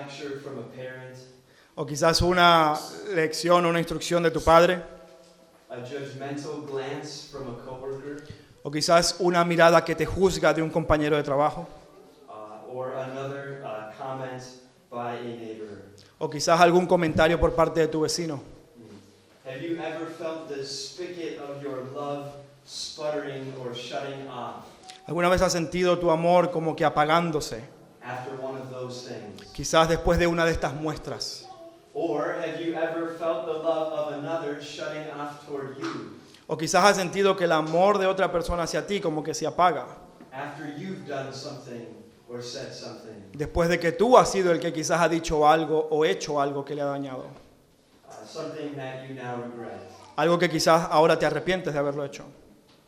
lecture from a parent, o quizás una lección o una instrucción de tu padre, a judgmental glance from a coworker, o quizás una mirada que te juzga de un compañero de trabajo, or another comment by a neighbor. o quizás algún comentario por parte de tu vecino. Have you ever felt the spigot of your love sputtering or shutting off ¿Alguna vez has sentido tu amor como que apagándose? after one of those things? Quizás después de una de estas muestras. Or have you ever felt the love of another shutting off toward you O quizás has sentido que el amor de otra persona hacia ti como que se apaga. after you've done something or said something? Después de que tú has sido el que quizás ha dicho algo o hecho algo que le ha dañado. Something that you now regret. Algo que quizás ahora te arrepientes de haberlo hecho.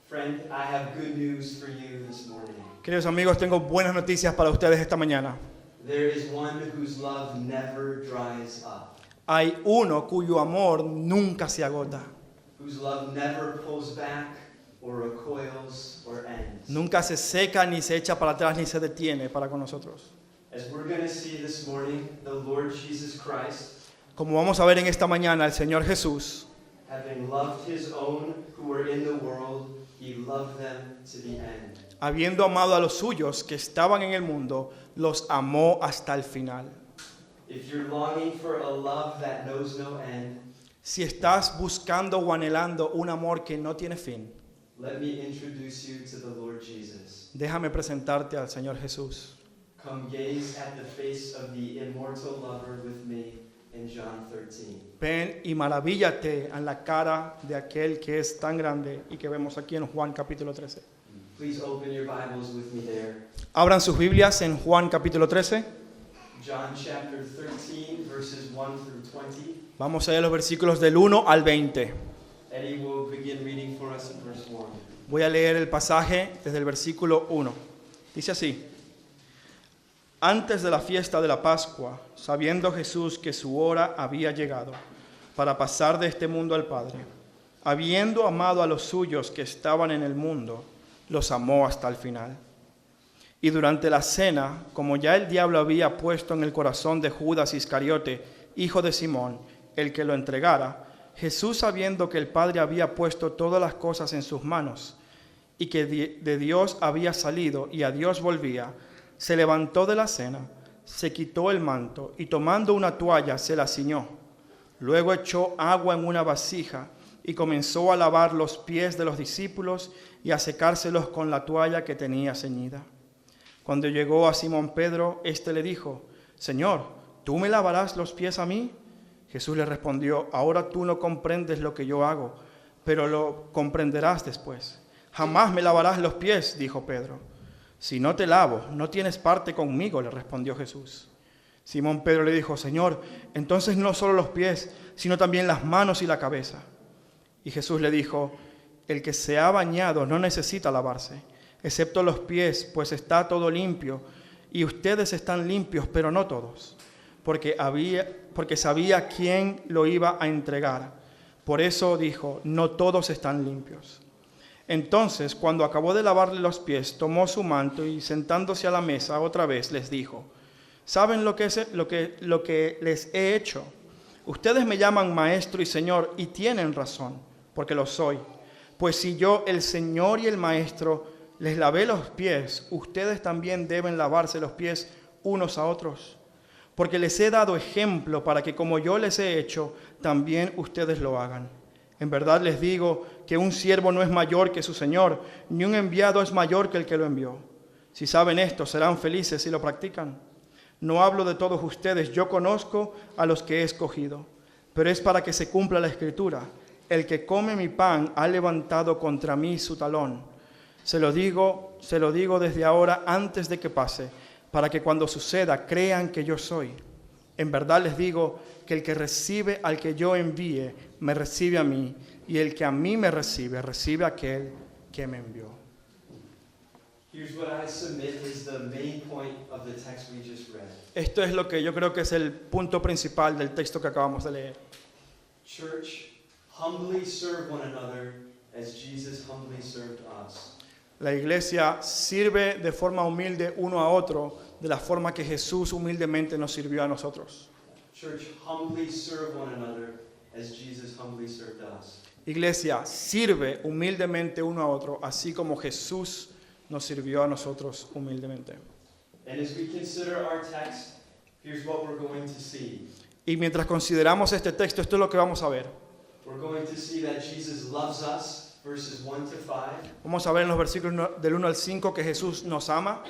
Friend, I have good news for you this morning. Queridos amigos, tengo buenas noticias para ustedes esta mañana. There is one whose love never dries up, Hay uno cuyo amor nunca se agota. whose love never pulls back or recoils or ends. Nunca se seca, ni se echa para atrás, ni se detiene para con nosotros. As we're going to see this morning, the Lord Jesus Christ, Como vamos a ver en esta mañana, el Señor Jesús, having loved his own who were in the world, he loved them to the end. habiendo amado a los suyos que estaban en el mundo, los amó hasta el final. If you're longing for a love that knows no end, Si estás buscando o anhelando un amor que no tiene fin, let me introduce you to the Lord Jesus. déjame presentarte al Señor Jesús. Come gaze at the face of the immortal lover with me in John 13. Ven y maravíllate en la cara de aquel que es tan grande y que vemos aquí en Juan capítulo 13. Please open your Bibles with me there. Abran sus Biblias en Juan capítulo 13. John chapter 13, verses 1 through 20. Vamos a leer los versículos del 1 al 20. Eddie will begin reading for us in verse 1. Voy a leer el pasaje desde el versículo 1. Dice así: Antes de la fiesta de la Pascua, sabiendo Jesús que su hora había llegado para pasar de este mundo al Padre, habiendo amado a los suyos que estaban en el mundo, los amó hasta el final. Y durante la cena, como ya el diablo había puesto en el corazón de Judas Iscariote, hijo de Simón, el que lo entregara, Jesús, sabiendo que el Padre había puesto todas las cosas en sus manos, y que de Dios había salido y a Dios volvía, se levantó de la cena, se quitó el manto, y tomando una toalla se la ciñó. Luego echó agua en una vasija, y comenzó a lavar los pies de los discípulos, y a secárselos con la toalla que tenía ceñida. Cuando llegó a Simón Pedro, éste le dijo: Señor, ¿tú me lavarás los pies a mí? Jesús le respondió: Ahora tú no comprendes lo que yo hago, pero lo comprenderás después. Jamás me lavarás los pies, dijo Pedro. Si no te lavo, no tienes parte conmigo, le respondió Jesús. Simón Pedro le dijo: Señor, entonces no solo los pies, sino también las manos y la cabeza. Y Jesús le dijo: El que se ha bañado no necesita lavarse, excepto los pies, pues está todo limpio, y ustedes están limpios, pero no todos, porque sabía quién lo iba a entregar. Por eso dijo: no todos están limpios. Entonces, cuando acabó de lavarle los pies, tomó su manto y sentándose a la mesa otra vez les dijo: ¿saben lo que les he hecho? Ustedes me llaman maestro y señor, y tienen razón, porque lo soy. Pues si yo, el Señor y el Maestro, les lavé los pies, ustedes también deben lavarse los pies unos a otros. Porque les he dado ejemplo para que como yo les he hecho, también ustedes lo hagan. En verdad les digo que un siervo no es mayor que su Señor, ni un enviado es mayor que el que lo envió. Si saben esto, serán felices si lo practican. No hablo de todos ustedes, yo conozco a los que he escogido, pero es para que se cumpla la Escritura. El que come mi pan ha levantado contra mí su talón. Se lo digo desde ahora antes de que pase, para que cuando suceda crean que yo soy. En verdad les digo que el que recibe al que yo envíe, me recibe a mí, y el que a mí me recibe, recibe a aquel que me envió. Here's what I submit is the main point of the text we just read. Esto es lo que yo creo que es el punto principal del texto que acabamos de leer. Church, humbly serve one another as Jesus humbly served us. La iglesia sirve de forma humilde uno a otro, de la forma que Jesús humildemente nos sirvió a nosotros. Church, humbly serve one another as Jesus humbly served us. Iglesia, sirve humildemente uno a otro, así como Jesús nos sirvió a nosotros humildemente. And as we consider our text, here's what we're going to see. Y mientras consideramos este texto, esto es lo que vamos a ver. We're going to see that Jesus loves us, verses 1 to 5. Vamos a ver en los versículos del 1 al 5 que Jesús nos ama,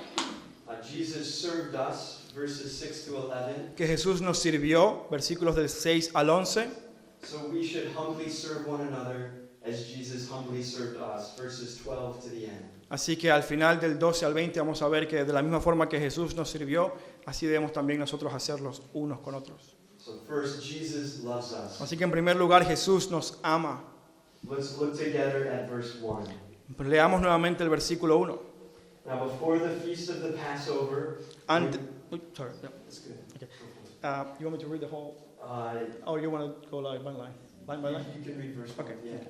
Jesus served us, verses 6 to 11. que Jesús nos sirvió, versículos del 6 al 11. So we should humbly serve one another as Jesus humbly served us, verses 12 to the end. Así que al final del 12 al 20 vamos a ver que de la misma forma que Jesús nos sirvió, así debemos también nosotros hacerlos unos con otros. So first, Jesus loves us. Así que en primer lugar Jesús nos ama. Let's look together at verse 1. Leamos nuevamente el versículo 1. Now before the feast of the Passover, Ante- sorry, yeah. that's good. Okay. You want me to read the whole, Uh, or you want to go line by line? Line by line? you can read verse 1. Okay, Yeah. okay.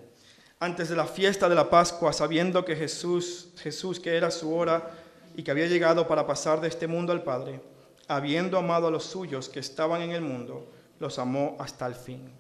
Antes de la fiesta de la Pascua, sabiendo que Jesús que era su hora y que había llegado para pasar de este mundo al Padre, habiendo amado a los suyos que estaban en el mundo, los amó hasta el fin.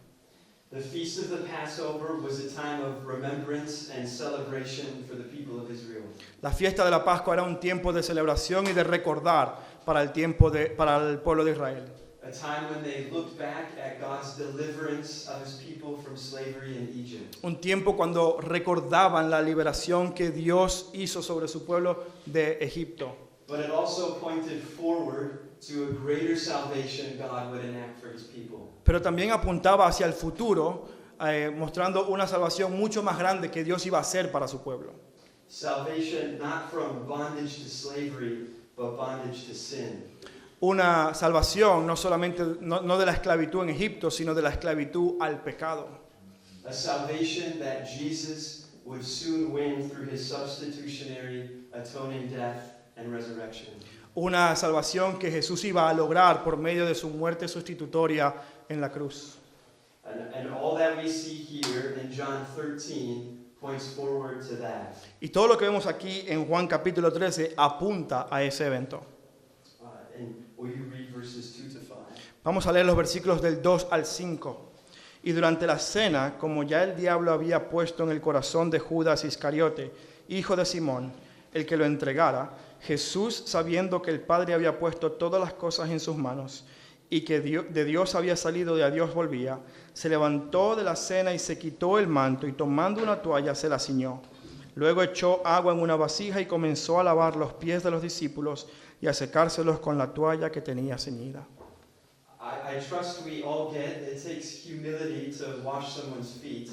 The feast of the Passover was a time of remembrance and celebration for the people of Israel. La fiesta de la Pascua era un tiempo de celebración y de recordar para el pueblo de Israel. A time when they looked back at God's deliverance of his people from slavery in Egypt. Un tiempo cuando recordaban la liberación que Dios hizo sobre su pueblo de Egipto. But it also pointed forward to a greater salvation God would enact for his people. Pero también apuntaba hacia el futuro, mostrando una salvación mucho más grande que Dios iba a hacer para su pueblo. Salvation not from bondage to slavery, but bondage to sin. Una salvación no solamente no de la esclavitud en Egipto, sino de la esclavitud al pecado. A salvation that Jesus would soon win through his substitutionary atoning death and resurrection. Una salvación que Jesús iba a lograr por medio de su muerte sustitutoria en la cruz. And all that we see here in John 13 points forward to that. Y todo lo que vemos aquí en Juan capítulo 13 apunta a ese evento. And will you read verses 2 to 5? Vamos a leer los versículos del 2 al 5. Y durante la cena, como ya el diablo había puesto en el corazón de Judas Iscariote, hijo de Simón, el que lo entregara, Jesús, sabiendo que el Padre había puesto todas las cosas en sus manos y que de Dios había salido y a Dios volvía, se levantó de la cena y se quitó el manto y tomando una toalla se la ciñó. Luego echó agua en una vasija y comenzó a lavar los pies de los discípulos y a secárselos con la toalla que tenía ceñida. I trust we all get it takes humility to wash someone's feet.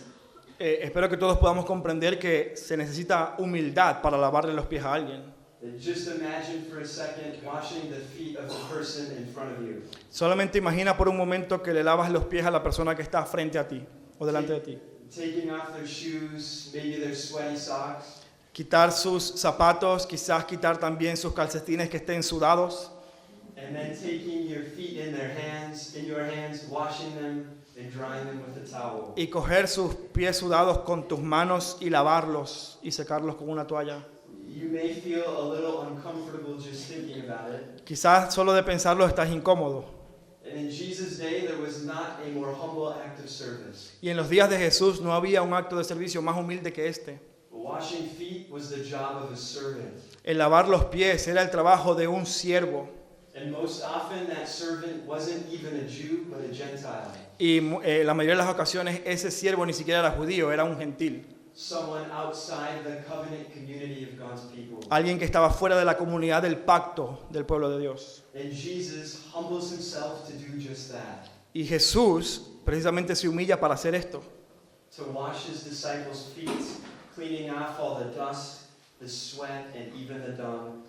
Espero que todos podamos comprender que se necesita humildad para lavarle los pies a alguien. Just imagine for a second washing the feet of the person in front of you. Solamente imagina por un momento que le lavas los pies a la persona que está frente a ti o delante de ti. Taking off their shoes, maybe their sweaty socks, Quitar sus zapatos, quizás quitar también sus calcetines que estén sudados. and then taking your feet in your hands, washing them and drying them with a towel. Y coger sus pies sudados con tus manos y lavarlos y secarlos con una toalla. You may feel a little uncomfortable just thinking about it. Quizás solo de pensarlo estás incómodo. And in Jesus' day, there was not a more humble act of service. Y en los días de Jesús no había un acto de servicio más humilde que este. Washing feet was the job of a servant. El lavar los pies era el trabajo de un siervo. And most often that servant wasn't even a Jew, but a Gentile. Y la mayoría de las ocasiones ese siervo ni siquiera era judío, era un gentil. Someone outside the covenant community of God's people. Alguien que estaba fuera de la comunidad del pacto del pueblo de Dios. And Jesus humbles himself to do just that. Y Jesús precisamente se humilla para hacer esto. To wash his disciples' feet, cleaning off all the dust, the sweat, and even the dung.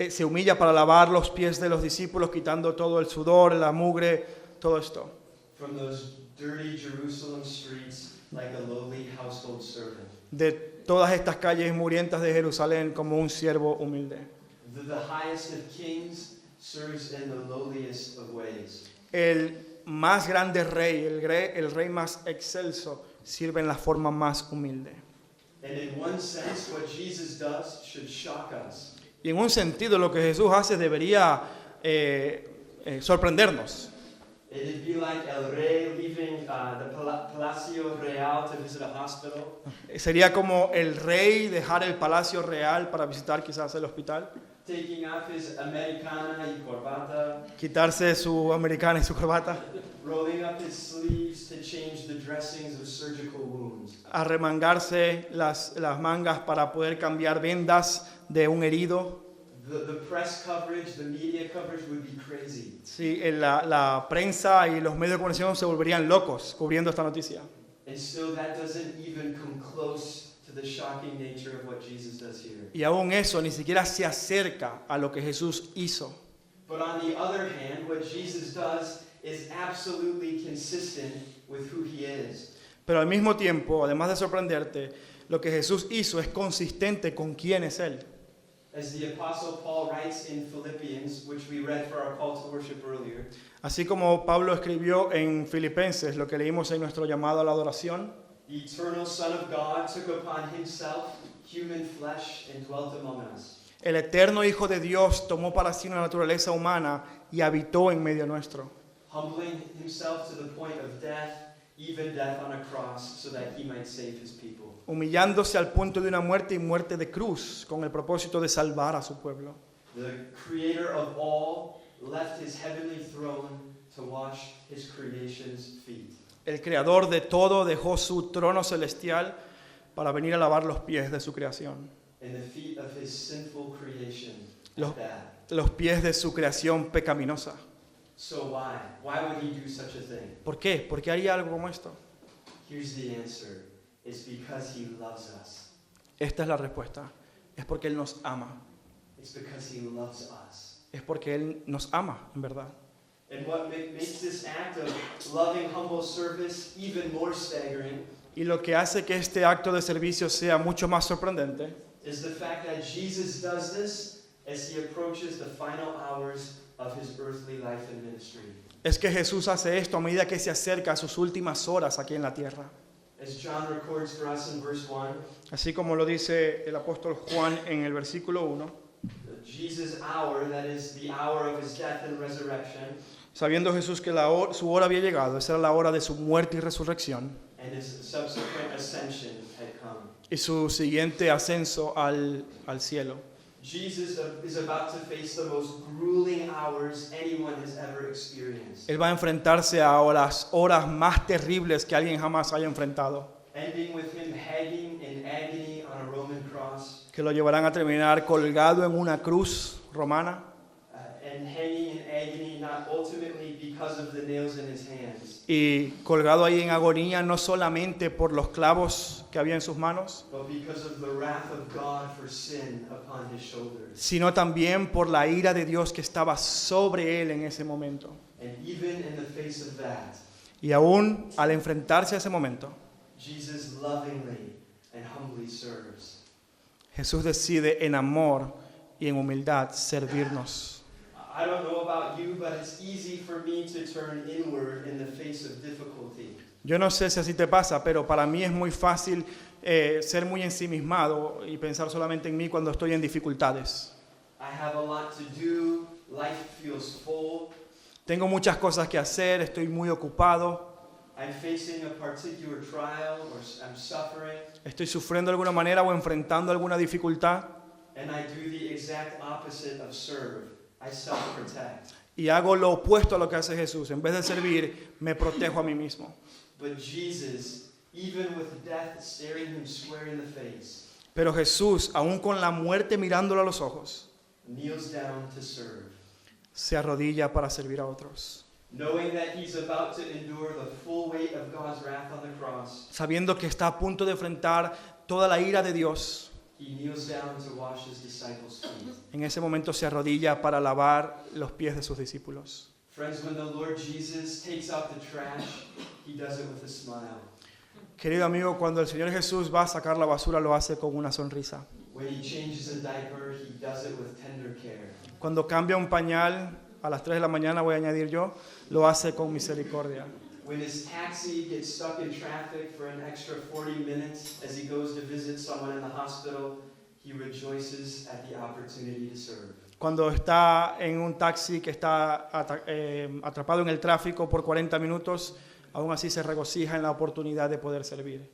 Se humilla para lavar los pies de los discípulos, quitando todo el sudor, la mugre, todo esto. From those dirty Jerusalem streets like a lowly household servant. De todas estas calles murientas de Jerusalén como un siervo humilde. The highest of kings serves in the lowliest of ways. El más grande rey, el rey más excelso, sirve en la forma más humilde. And in one sense, what Jesus does should shock us. Y en un sentido lo que Jesús hace debería sorprendernos. It'd be like El Rey leaving the Palacio Real to visit a hospital. Sería como el rey dejar el palacio real para visitar quizás el hospital, Taking off his americana y corbata, quitarse su americana y su corbata, rolling up his sleeves to change the dressings of surgical wounds. arremangarse las mangas para poder cambiar vendas de un herido. The press coverage, the media coverage would be crazy. Sí, la prensa y los medios de comunicación se volverían locos cubriendo esta noticia. And still that doesn't even come close to the shocking nature of what Jesus does here. Y aún eso ni siquiera se acerca a lo que Jesús hizo. But on the other hand, what Jesus does is absolutely consistent with who he is. Pero al mismo tiempo, además de sorprenderte, lo que Jesús hizo es consistente con quién es Él. As the Apostle Paul writes in Philippians, which we read for our call to worship earlier, Así como Pablo escribió en Filipenses, lo que leímos en nuestro llamado a la adoración, the eternal Son of God took upon himself human flesh and dwelt among us. el eterno Hijo de Dios tomó para sí una naturaleza humana y habitó en medio nuestro, Humbling himself to the point of death, even death on a cross, so that he might save his people. humillándose al punto de una muerte y muerte de cruz, con el propósito de salvar a su pueblo. The creator of all left his heavenly throne to wash his creation's feet. El creador de todo dejó su trono celestial para venir a lavar los pies de su creación, And the feet of his sinful creation Los- at that. los pies de su creación pecaminosa. So why? Why would he do such a thing? ¿Por qué? ¿Por qué haría algo como esto? Here's the answer. It's because he loves us. Esta es la respuesta. Es porque Él nos ama. It's because he loves us. Es porque Él nos ama, en verdad. And what makes this act of loving, humble service even more staggering Y lo que hace que este acto de servicio sea mucho más sorprendente is the fact that Jesus does this as he approaches the final hours of his earthly life and ministry. es que Jesús hace esto a medida que se acerca a sus últimas horas aquí en la tierra. As John records for us in verse 1, Así como lo dice el apóstol Juan en el versículo 1, Jesus' hour, that is the hour of his death and resurrection, sabiendo Jesús que su hora había llegado, esa era la hora de su muerte y resurrección, and his subsequent ascension had come. y su siguiente ascenso al cielo. Jesus is about to face the most grueling hours anyone has ever experienced, Él va a enfrentarse a las horas más terribles que alguien jamás haya enfrentado, ending with him hanging in agony on a Roman cross, que lo llevarán a terminar colgado en una cruz romana, and hanging in agony not ultimately because of the nails in his hands, y colgado ahí en agonía no solamente por los clavos que había en sus manos, but because of the wrath of God for sin upon his shoulders. sino también por la ira de Dios que estaba sobre él en ese momento. And even in the face of that, Y aún al enfrentarse a ese momento, Jesus lovingly and humbly serves. Jesús decide en amor y en humildad servirnos. I don't know about you, but it's easy for me to turn inward in the face of difficulty. Yo no sé si así te pasa, pero para mí es muy fácil ser muy ensimismado y pensar solamente en mí cuando estoy en dificultades. I have a lot to do, life feels full, Tengo muchas cosas que hacer, estoy muy ocupado, I'm facing a particular trial or I'm suffering, estoy sufriendo de alguna manera o enfrentando alguna dificultad and I do the exact opposite of serve. I self-protect. y hago lo opuesto a lo que hace Jesús. En vez de servir, me protejo a mí mismo. But Jesus, even with death staring him square in the face, Pero Jesús, aún con la muerte mirándolo a los ojos, kneels down to serve, se arrodilla para servir a otros. knowing that he's about to endure the full weight of God's wrath on the cross. Sabiendo que está a punto de enfrentar toda la ira de Dios, He kneels down to wash his disciples' feet. en ese momento se arrodilla para lavar los pies de sus discípulos. Friends, when the Lord Jesus takes out the trash, he does it with a smile. Querido amigo, cuando el Señor Jesús va a sacar la basura, lo hace con una sonrisa. When he changes a diaper, he does it with tender care. Cuando cambia un pañal, a las 3 de la mañana voy a añadir yo, lo hace con misericordia. When his taxi gets stuck in traffic for an extra 40 minutes as he goes to visit someone in the hospital, he rejoices at the opportunity to serve. Cuando está en un taxi que está atrapado en el tráfico por 40 minutos, aún así se regocija en la oportunidad de poder servir.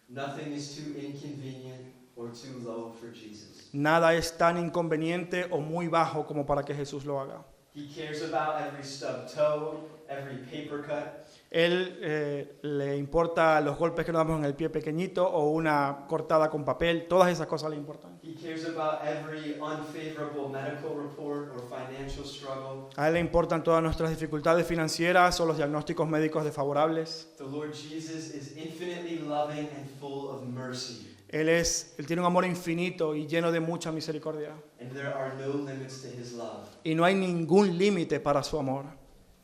Nothing is too inconvenient or too low for Jesus. Nada es tan inconveniente o muy bajo como para que Jesús lo haga. He cares about every stubbed toe, every paper cut. Él le importa los golpes que nos damos en el pie pequeñito o una cortada con papel, todas esas cosas le importan. He cares about every unfavorable medical report or financial struggle. A él le importan todas nuestras dificultades financieras o los diagnósticos médicos desfavorables. The Lord Jesus is infinitely loving and full of mercy. Él tiene un amor infinito y lleno de mucha misericordia. And there are no limits to his love. Y no hay ningún límite para su amor.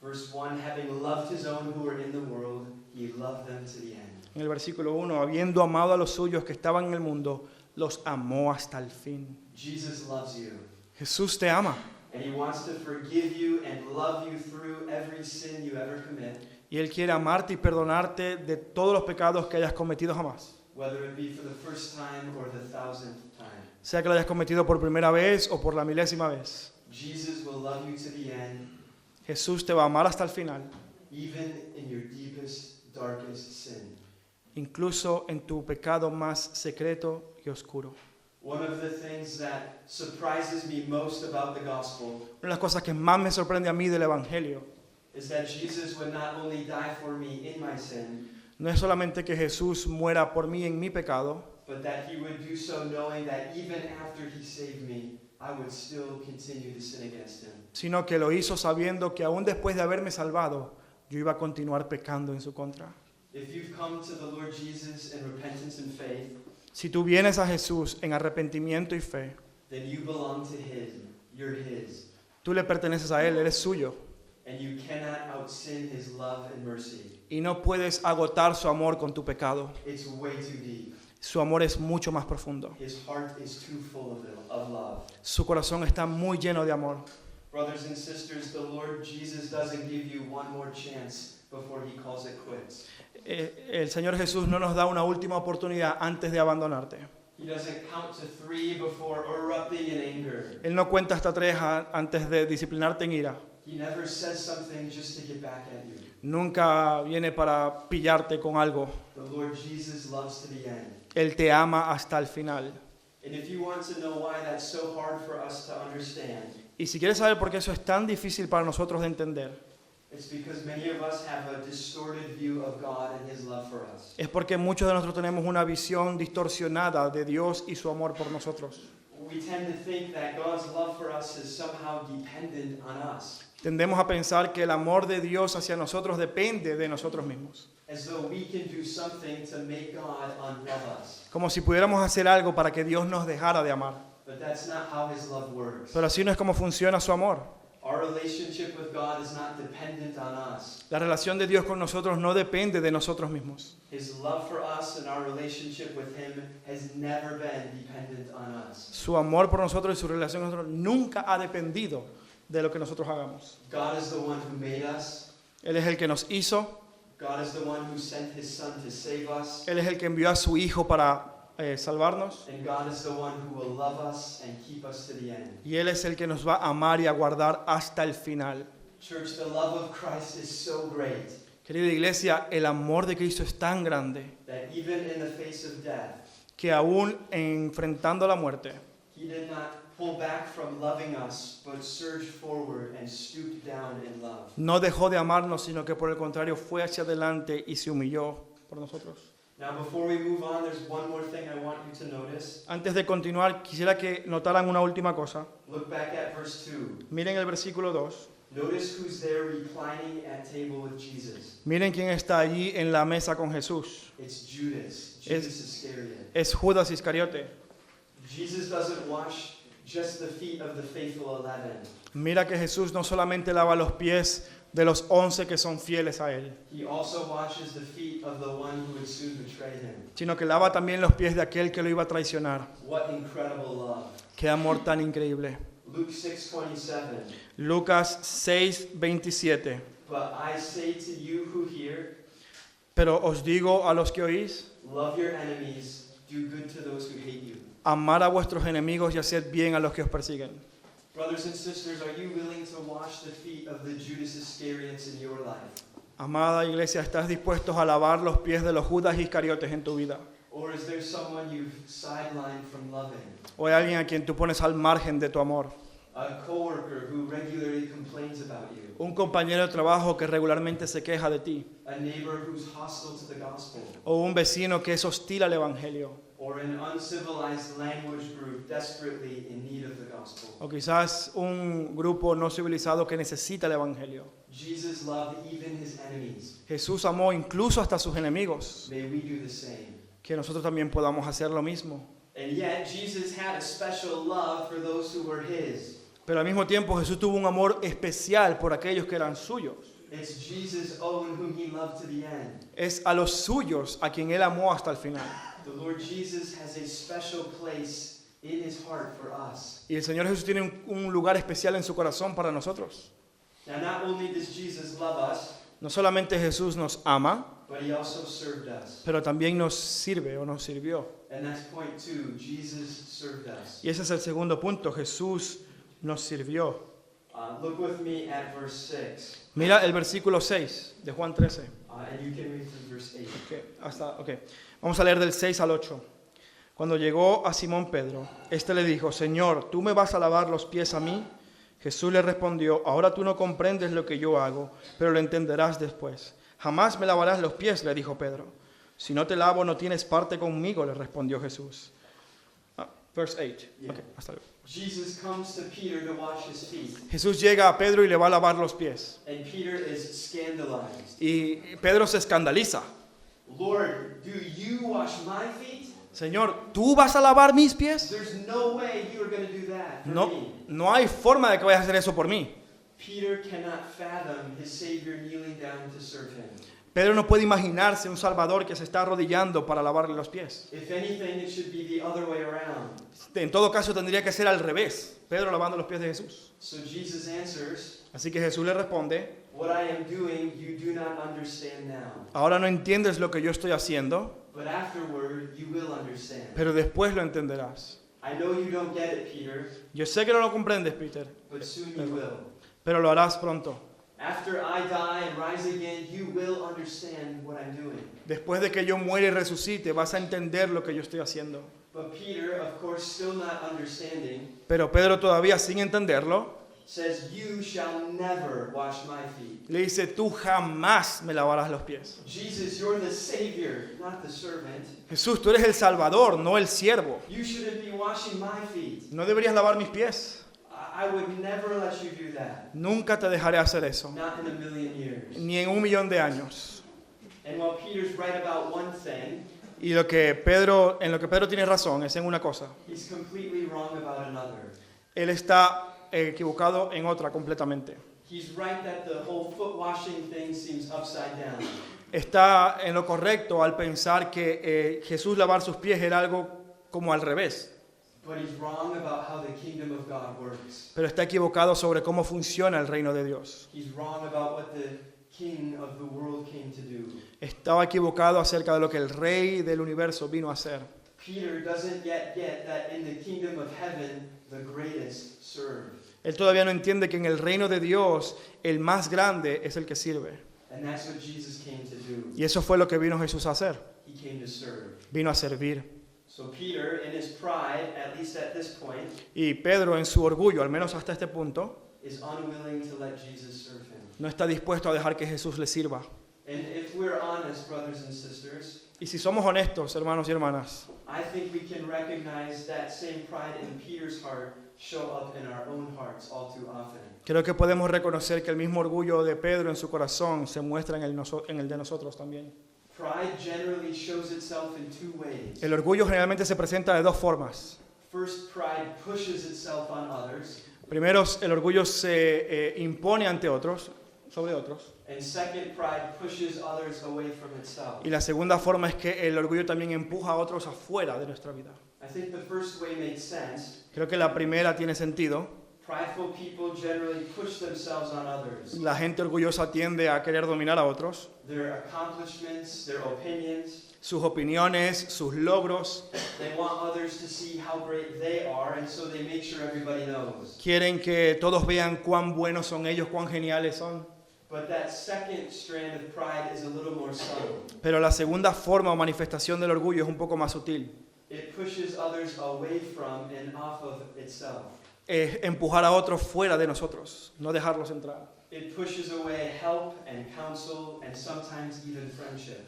Verse 1, having loved his own who were in the world, he loved them to the end. En el versículo 1, habiendo amado a los suyos que estaban en el mundo, los amó hasta el fin. Jesus loves you. Jesús te ama And he wants to forgive you and love you through every sin you ever commit, y Él quiere amarte y perdonarte de todos los pecados que hayas cometido jamás. whether it be for the first time or the 1000th time. Sea que lo hayas cometido por primera vez o por la milésima vez. Jesus will love you to the end, Jesús te va a amar hasta el final, even in your deepest, darkest sin. incluso en tu pecado más secreto y oscuro. One of the things that surprises me most about the gospel Una de las cosas que más me sorprende a mí del Evangelio is that Jesus would not only die for me in my sin, no es solamente que Jesús muera por mí en mi pecado, but that he would do so knowing that even after he saved me, I would still continue to sin against him. sino que lo hizo sabiendo que aún después de haberme salvado, yo iba a continuar pecando en su contra. If you've come to the Lord Jesus in repentance and faith, Si tú vienes a Jesús en arrepentimiento y fe, then you belong to him. You're his. tú le perteneces a Él, eres suyo, And you cannot outsin his love and mercy. y no puedes agotar su amor con tu pecado. It's way too deep. Su amor es mucho más profundo. His heart is too full of love. Su corazón está muy lleno de amor. Brothers and sisters, the Lord Jesus doesn't give you one more chance before he calls it quits. El Señor Jesús no nos da una última oportunidad antes de abandonarte. He doesn't count to 3 before erupting in anger. Él no cuenta hasta 3 antes de disciplinarte en ira. He never says something just to get back at you. Nunca viene para pillarte con algo. The Lord Jesus loves to the end. Él te ama hasta el final. And if you want to know why that's so hard for us to understand, Y si quieres saber por qué eso es tan difícil para nosotros de entender, it's because many of us have a distorted view of God and his love for us. es porque muchos de nosotros tenemos una visión distorsionada de Dios y su amor por nosotros. We tend to think that God's love for us is somehow dependent on us, Tendemos a pensar que el amor de Dios hacia nosotros depende de nosotros mismos. as though we can do something to make God unlove us. Como si pudiéramos hacer algo para que Dios nos dejara de amar. But that's not how his love works. Pero así no es como funciona su amor. Our relationship with God is not dependent on us. La relación de Dios con nosotros no depende de nosotros mismos. His love for us and our relationship with him has never been dependent on us. Su amor por nosotros y su relación con nosotros nunca ha dependido de lo que nosotros hagamos. God is the one who made us. Él es el que nos hizo. God is the one who sent his son to save us. Él es el que envió a su Hijo para salvarnos. And God is the one who will love us and keep us to the end. Y Él es el que nos va a amar y a guardar hasta el final. Church, the love of Christ is so great Querida iglesia, el amor de Cristo es tan grande that even in the face of death, que aún enfrentando la muerte, he did not pull back from loving us, but surged forward and stooped down in love. no dejó de amarnos, sino que por el contrario fue hacia adelante y se humilló por nosotros. Now, before we move on, there's one more thing I want you to notice. Antes de continuar, quisiera que notaran una última cosa. Look back at verse 2. Miren el versículo 2. Notice who's there reclining at table with Jesus. Miren quién está allí en la mesa con Jesús. It's Judas, Judas Iscariot. Es Judas Iscariote. Jesus doesn't wash just the feet of the faithful 11. Mira que Jesús no solamente lava los pies de los 11 que son fieles a Él, He also washes the feet of the one who would soon betray him. sino que lava también los pies de aquel que lo iba a traicionar. What incredible love. Qué amor tan increíble. Luke 6:27. Lucas 6:27. But I say to you who hear, Pero os digo a los que oís, love your enemies, Do good to those who hate you. Amar a vuestros enemigos y hacer bien a los que os persiguen. Brothers and sisters, are you willing to wash the feet of the Judas Iscariots in your life? Amada iglesia, ¿estás dispuesto a lavar los pies de los Judas Iscariotes en tu vida? Or is there someone you've sidelined from loving? ¿O hay alguien a quien tú pones al margen de tu amor? A coworker who regularly complains about you? Un compañero de trabajo que regularmente se queja de ti. A neighbor who's hostile to the gospel? O un vecino que es hostil al evangelio. Or an uncivilized language group desperately in need of the gospel? O quizás un grupo no civilizado que necesita el evangelio. Jesus loved even his enemies. Jesús amó incluso hasta sus enemigos. May we do the same. Que nosotros también podamos hacer lo mismo. And yet, Jesus had a special love for those who were his. Pero al mismo tiempo Jesús tuvo un amor especial por aquellos que eran suyos. It's Jesus' own whom he loved to the end. Es a los suyos a quien él amó hasta el final. The Lord Jesus has a special place in his heart for us. Y el Señor Jesús tiene un lugar especial en su corazón para nosotros. Now, not only does Jesus love us, No solamente Jesús nos ama, but he also served us. pero también nos sirve o nos sirvió. And that's point 2. Jesus served us. Y ese es el segundo punto, Jesús nos sirvió. Look with me at verse 6. Mira el versículo 6 de Juan 13. And you can read through verse 8. Vamos a leer del 6 al 8. Cuando llegó a Simón Pedro, éste le dijo, Señor, ¿tú me vas a lavar los pies a mí? Jesús le respondió, ahora tú no comprendes lo que yo hago, pero lo entenderás después. Jamás me lavarás los pies, le dijo Pedro. Si no te lavo, no tienes parte conmigo, le respondió Jesús. Verse 8. Yeah. Hasta luego. Jesus comes to Peter to wash his feet. Jesús llega a Pedro y le va a lavar los pies. And Peter is scandalized. Y Pedro se escandaliza. Lord, do you wash my feet? Señor, ¿tú vas a lavar mis pies? There's no way you are going to do that for me. No hay forma de que vayas a hacer eso por mí. Peter cannot fathom his Savior kneeling down to serve him. Pedro no puede imaginarse un Salvador que se está arrodillando para lavarle los pies. If anything, it should be the other way around. En todo caso, tendría que ser al revés. Pedro lavando los pies de Jesús. So Jesus answers, Así que Jesús le responde, what I am doing you do not understand now, ahora no entiendes lo que yo estoy haciendo, but afterward you will understand. pero después lo entenderás. I know you don't get it, Peter, Yo sé que no lo comprendes, Peter, but soon you will. pero lo harás pronto. After I die and rise again, you will understand what I'm doing. Después de que yo muera y resucite, vas a entender lo que yo estoy haciendo. But Peter, of course, still not understanding, Pero Pedro, todavía sin entenderlo, says, you shall never wash my feet. le dice, tú jamás me lavarás los pies. Jesus, you're the Savior, not the servant. Jesús, tú eres el Salvador, no el siervo. You shouldn't be washing my feet. No deberías lavar mis pies. I would never let you do that. Nunca te dejaré hacer eso, Not in a million years. ni en 1.000.000 de años. And while Peter's right about one thing, Y en lo que Pedro tiene razón es en una cosa. he's completely wrong about another. Él está equivocado en otra completamente. He's right that the whole foot washing thing seems upside down. Está en lo correcto al pensar que Jesús lavar sus pies era algo como al revés. But he's wrong about how the kingdom of God works. Pero está equivocado sobre cómo funciona el reino de Dios. He's wrong about what the king of the world came to do. Estaba equivocado acerca de lo que el rey del universo vino a hacer. Peter doesn't yet get that in the kingdom of heaven, the greatest serve. Él todavía no entiende que en el reino de Dios el más grande es el que sirve. And that's what Jesus came to do. Y eso fue lo que vino Jesús a hacer. He came to serve. Vino a servir. So Peter, in his pride, at least at this point, Y Pedro, en su orgullo, al menos hasta este punto, is unwilling to let Jesus serve him. no está dispuesto a dejar que Jesús le sirva. And if we're honest, brothers and sisters, Y si somos honestos, hermanos y hermanas, I think we can recognize that same pride in Peter's heart show up in our own hearts all too often. creo que podemos reconocer que el mismo orgullo de Pedro en su corazón se muestra en el de nosotros también. Pride generally shows itself in two ways. El orgullo generalmente se presenta de dos formas. First, pride pushes itself on others. Primero, el orgullo se impone ante otros, sobre otros. And second, pride pushes others away from itself. Y la segunda forma es que el orgullo también empuja a otros afuera de nuestra vida. I think the first way makes sense. Creo que la primera tiene sentido. Prideful people generally push themselves on others. La gente orgullosa tiende a querer dominar a otros. Their accomplishments, their opinions, sus opiniones, sus logros. They want others to see how great they are, and so they make sure everybody knows. Quieren que todos vean cuán buenos son ellos, cuán geniales son. But that second strand of pride is a little more subtle. Pero la segunda forma o manifestación del orgullo es un poco más sutil. It pushes others away from and off of itself. Es empujar a otros fuera de nosotros, no dejarlos entrar. It pushes away help and counsel and sometimes even friendship.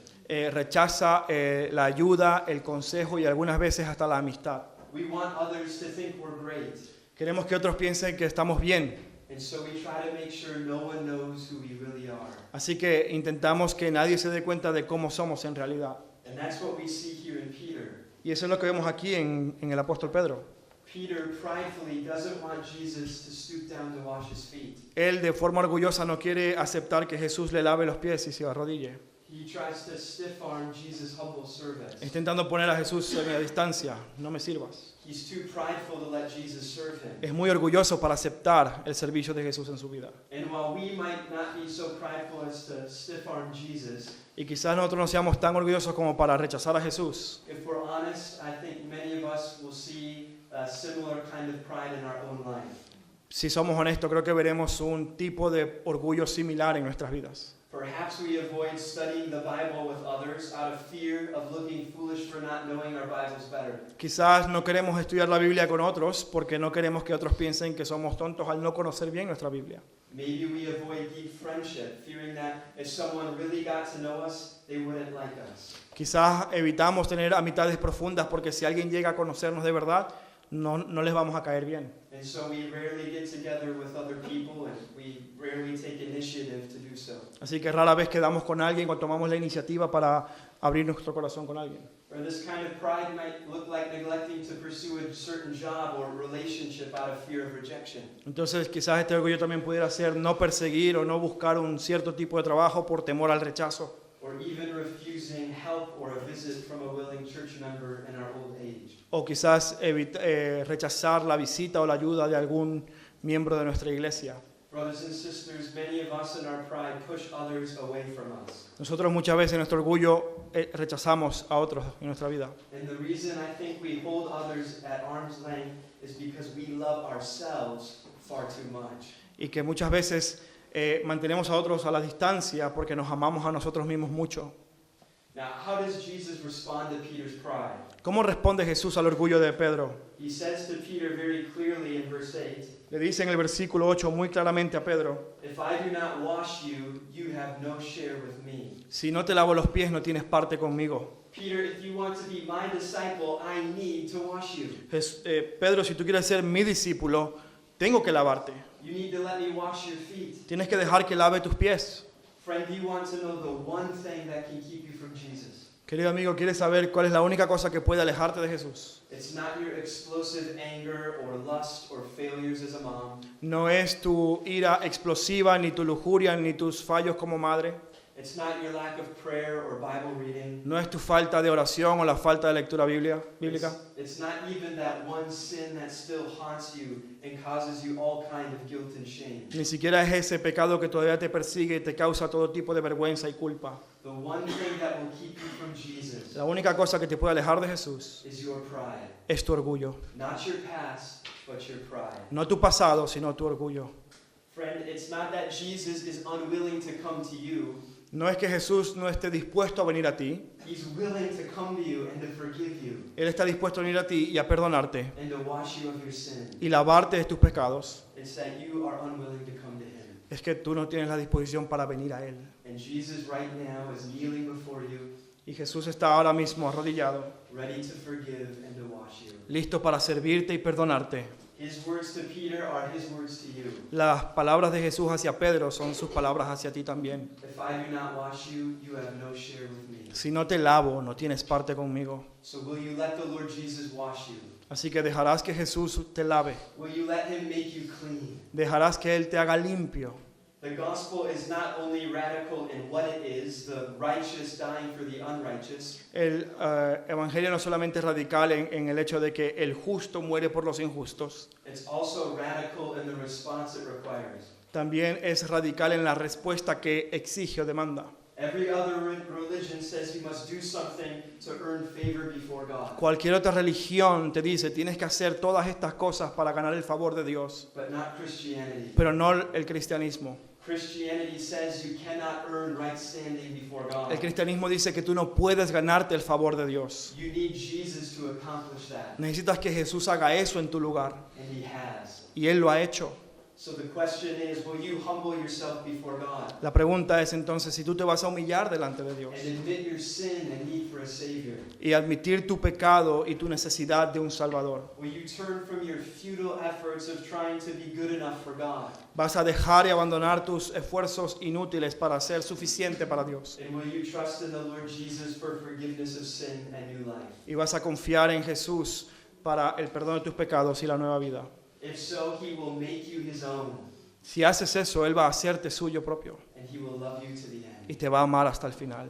Rechaza la ayuda, el consejo y algunas veces hasta la amistad. We want others to think we're great, Queremos que otros piensen que estamos bien, and so we try to make sure no one knows who we really are. así que intentamos que nadie se dé cuenta de cómo somos en realidad. And that's what we see here in Peter. Y eso es lo que vemos aquí en el apóstol Pedro. Peter pridefully doesn't want Jesus to stoop down to wash his feet. Él de forma orgullosa no quiere aceptar que Jesús le lave los pies y se arrodille. He tries to stiff-arm Jesus' humble service. Está intentando poner a Jesús a mi distancia, no me sirvas. He's too prideful to let Jesus serve him. Es muy orgulloso para aceptar el servicio de Jesús en su vida. And while we might not be so prideful as to stiff-arm Jesus, Y quizás nosotros no seamos tan orgullosos como para rechazar a Jesús. if we're honest, I think many of us will see a similar kind of pride in our own life. Si somos honestos, creo que veremos un tipo de orgullo similar en nuestras vidas. Perhaps we avoid studying the Bible with others out of fear of looking foolish for not knowing our Bibles better. Quizás no queremos estudiar la Biblia con otros porque no queremos que otros piensen que somos tontos al no conocer bien nuestra Biblia. Maybe we avoid deep friendship, fearing that if someone really got to know us, they wouldn't like us. Quizás evitamos tener amistades profundas porque si alguien llega a conocernos de verdad, no les vamos a caer bien. And so we rarely get together with other people, and we rarely take initiative to do so. Así que rara vez quedamos con alguien o tomamos la iniciativa para abrir nuestro corazón con alguien. Or this kind of pride might look like neglecting to pursue a certain job or relationship out of fear of rejection. Entonces quizás este orgullo también pudiera ser no perseguir o no buscar un cierto tipo de trabajo por temor al rechazo. Or even refusing help or a visit from a willing church member in our old age. O quizás rechazar la visita o la ayuda de algún miembro de nuestra iglesia. Brothers and sisters, many of us in our pride push others away from us. Nosotros muchas veces en nuestro orgullo rechazamos a otros en nuestra vida. And the reason I think we hold others at arm's length is because we love ourselves far too much. Y que muchas veces mantenemos a otros a la distancia porque nos amamos a nosotros mismos mucho. Now, how does Jesus respond to Peter's pride? ¿Cómo responde Jesús al orgullo de Pedro? He says to Peter very clearly in verse 8, Le dice en el versículo 8 muy claramente a Pedro, "If I do not wash you, you have no share with me." si no te lavo los pies no tienes parte conmigo. Peter, if you want to be my disciple, I need to wash you. Pedro, si tú quieres ser mi discípulo, tengo que lavarte. You need to let me wash your feet. Tienes que dejar que lave tus pies. Friend, do you want to know the one thing that can keep you from Jesus? Querido amigo, ¿quieres saber cuál es la única cosa que puede alejarte de Jesús? It's not your explosive anger or lust or failures as a mom. No es tu ira explosiva, ni tu lujuria, ni tus fallos como madre. It's not your lack of prayer or Bible reading. No es tu falta de oración o la falta de lectura bíblica. It's not even that one sin that still haunts you and causes you all kind of guilt and shame. Ni siquiera es ese pecado que todavía te persigue y te causa todo tipo de vergüenza y culpa. The one thing that will keep you from Jesus La única cosa que te puede alejar de Jesús is your pride. es tu orgullo. Not your past, but your pride. No tu pasado, sino tu orgullo. Friend, it's not that Jesus is unwilling to come to you. No es que Jesús no esté dispuesto a venir a ti. He's willing to come to you and to forgive you Él está dispuesto a venir a ti y a perdonarte and to wash you of your sin. y lavarte de tus pecados. It's that you are unwilling to come to him. Es que tú no tienes la disposición para venir a Él. And Jesus right now is kneeling before you, Y Jesús está ahora mismo arrodillado, ready to forgive and to wash you. listo para servirte y perdonarte. His words to Peter are his words to you. Las palabras de Jesús hacia Pedro son sus palabras hacia ti también. If I do not wash you, you have no share with me. Si no te lavo, no tienes parte conmigo. So will you let the Lord Jesus wash you? Así que dejarás que Jesús te lave. Will you let him make you clean? Dejarás que Él te haga limpio. The gospel is not only radical in what it is, the righteous dying for the unrighteous. El evangelio no solamente es radical en el hecho de que el justo muere por los injustos. It's also radical in the response it requires. También es radical en la respuesta que exige o demanda. Every other religion says you must do something to earn favor before God. Cualquier otra religión te dice, tienes que hacer todas estas cosas para ganar el favor de Dios, But not Christianity. pero no el cristianismo. Christianity says you cannot earn right standing before God. El cristianismo dice que tú no puedes ganarte el favor de Dios. You need Jesus to accomplish that, Necesitas que Jesús haga eso en tu lugar. and He has. Y Él lo ha hecho. So the question is, will you humble yourself before God La pregunta es entonces si tú te vas a humillar delante de Dios and admit your sin and need for a Savior? y admitir tu pecado y tu necesidad de un Salvador. Will you turn from your futile efforts of trying to be good enough for God? Vas a dejar y abandonar tus esfuerzos inútiles para ser suficiente para Dios. And will you trust in the Lord Jesus for forgiveness of sin and new life? Y vas a confiar en Jesús para el perdón de tus pecados y la nueva vida. If so, He will make you His own, Si haces eso, Él va a hacerte suyo propio and He will love you to the end. y te va a amar hasta el final.